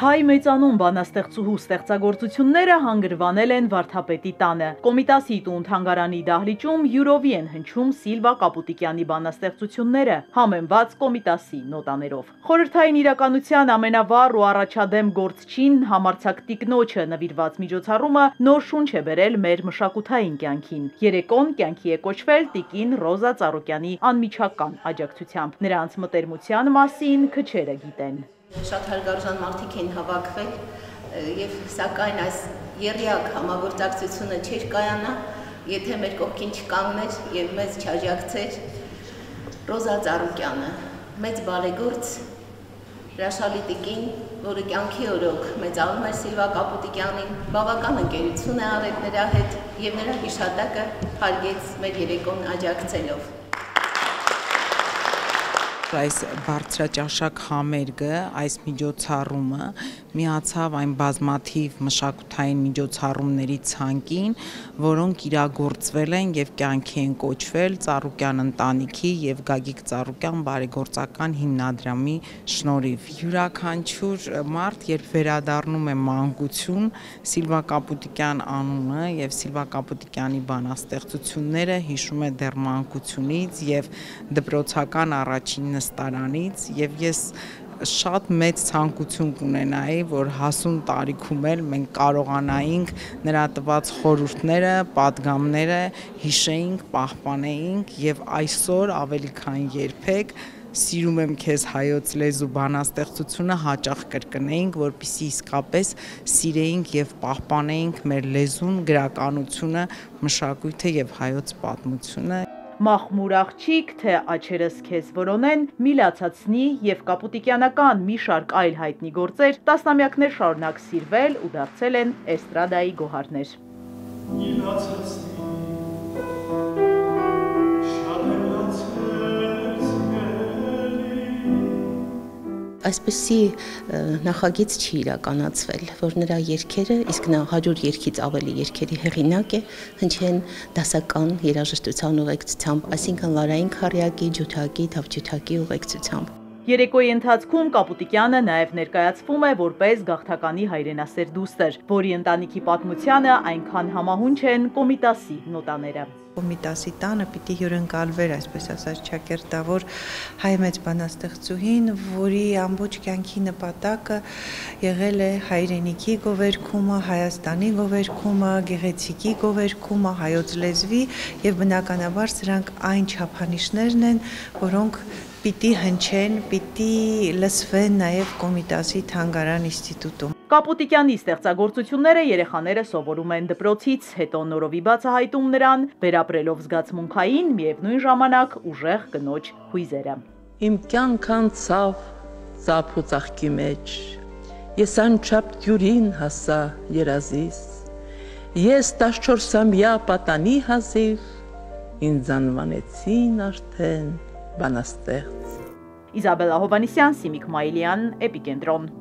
Հայ մեծանուն բանաստեղծուհու ստեղծագործությունները հանգրվանել են Վարդապետի տանը։ Կոմիտասի տուն-թանգարանի դահլիճում յուրովի են հնչում Սիլվա Կապուտիկյանի բանաստեղծությունները, համեմված Կոմիտասի նոտաներով։ Խորհրդային իրականության ամենավառ ու առաջադեմ գործչին համարձակ տիկնոջը նվիրված միջոցառումը նոր շունչ է բերել մեր մշակութային կյանքին։ Երեկոն կյանքի է կոչվել տիկին Ռոզա Ծառուկյանի անմիջական աջակցությամբ։ Նրանց մտերմության մասին քչերը գիտեն։ Շատ հարգարժան մարդիկ էին հավաքվել եւ սակայն այս եռյակ համագործակցությունը չէր կայանա, եթե մեր կողքին չկանգներ եւ մեզ չաջակցեր Ռոզա Ծառուկյանը, մեծ բարեգործ, հրաշալի տիկին, որը կյանքի օրոք մեծանում էր Սիլվա Կապուտիկյանին, բավական ընկերություն է արել նրա հետ եւ նրա հիշատակը հարգեց մեր երեկոն աջակցելով։ Այս բարձրաճաշակ համերգը, այս միջոցառումը միացավ այն բազմաթիվ մշակութային միջոցառումների ցանկին, որոնք իրագործվել են եւ կյանքի են կոչվել Ծառուկյան ընտանիքի եւ Գագիկ Ծառուկյան բարեգործական հիմնադրամի շնորհիվ։ Յուրաքանչյուր մարդ, երբ վերադառնում է մանկություն, Սիլվա Կապուտիկյան անունը եւ Սիլվա Կապուտիկյանի բանաստեղծությունները հիշում է դեռ մանկությունից եւ դպրոցական առաջին նստարանից, եւ ես շատ մեծ ցանկություն կունենայի, որ հասուն տարիքում էլ մենք կարողանայինք նրա տված խորհուրդները, պատգամները հիշեինք, պահպանեինք եւ այսօր ավելի քան երբեք սիրում եմ քեզ հայոց լեզու բանաստեղծությունը հաճախ կրկնեինք, որպեսզի իսկապես սիրեինք եւ պահպանեինք մեր լեզուն, գրականությունը, մշակույթը եւ հայոց պատմությունը։ Մախմուր աղջիկ, թե աչերս քեզ որոնեն, միլացացնի եւ կապուտիկյանական մի շարք այլ հայտնի գործեր տասնամյակներ շարունակ սիրվել ու դարձել են էստրադայի գոհարներ։ Այսպեսի նախագիծ չի իրականացվել, որ նրա երգերը, իսկ նա 100 երգից ավելի երգերի հեղինակ է, հնչեն դասական երաժշտության ուղեկցությամբ, այսինքն Լարային քարյակի, ջութակի, թավջութակի ուղեկցությամբ։ Երեկոյի ընթացքում Կապուտիկյանը նաև ներկայացվում է որպես գաղթականի հայրենասեր դուստր, որի ընտանիքի պատմությանը այնքան համահունչ են Կոմիտասի նոտաները։ Կոմիտասի տանը պիտի հյուրընկալվեր, այսպես ասած, ճակերտավոր հայ մեծ բանաստեղծուհին, որի ամբողջ կյանքի նպատակը եղել է հայրենիքի գովերգումը, Հայաստանի գովերգումը, գեղեցիկի գովերգումը, հայոց լեզվի եւ բնականաբար սրանք այն չափանիշներն են, որոնք պիտի հնչեն, պիտի լսվեն նաև Կոմիտասի թանգարան ինստիտուտում։ Կապուտիկյանի ստեղծագործությունները երեխաները սովորում են դպրոցից, հետո նորովի բացահայտում նրան, վերապրելով զգացմունքային, միևնույն ժամանակ ուժեղ կնոջ հույզերը։ Իմ կյանք անցավ ծափ ու ծաղկի մեջ, ես անչափ դյուրին հասա երազիս, ես 14-ամյա պատանի հազիվ, ինձ անվանեցին արդեն բանաստեղծ։ Իզաբելլա Հովանեսյան, Սիմիկ Մայիլյան, Էպիկենտրոն։